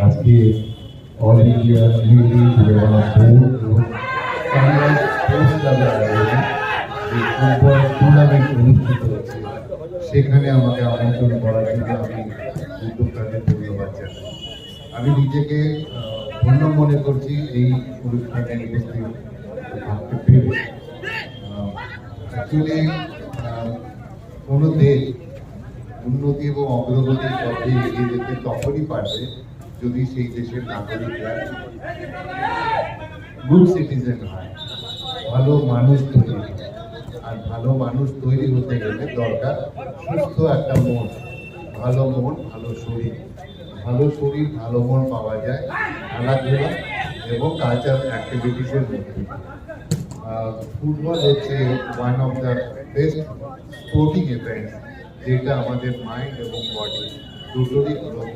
আজকে all India newly board এবং sunrise sports ক্লাবের আয়োজনে যে ফুটবল টুর্নামেন্ট অনুষ্ঠিত হচ্ছে সেখানে আমাকে আমন্ত্রণ করার জন্য আমি উদ্যোক্তাদের ধন্যবাদ জানাই। আমি নিজেকে ধন্য মনে করছি এই অনুষ্ঠানে উপস্থিত থাকতে পেরে। অ্যাকচুয়ালি কোনো দেশ উন্নতি এবং অগ্রগতির পথে এগিয়ে যেতে তখনই পারবে যদি সেই দেশের নাগরিকরা গুড সিটিজেন হয়, ভালো মানুষ তৈরি হয়। আর ভালো মানুষ তৈরি হতে গেলে দরকার সুস্থ একটা মন, ভালো মন, ভালো শরীর। ভালো শরীর ভালো মন পাওয়া যায় খেলাধুলা এবং কালচারাল অ্যাক্টিভিটিসের মধ্যে। ফুটবল হচ্ছে one of the best sporting events যেটা আমাদের মাইন্ড এবং বডি দুটোরই গ্রোথ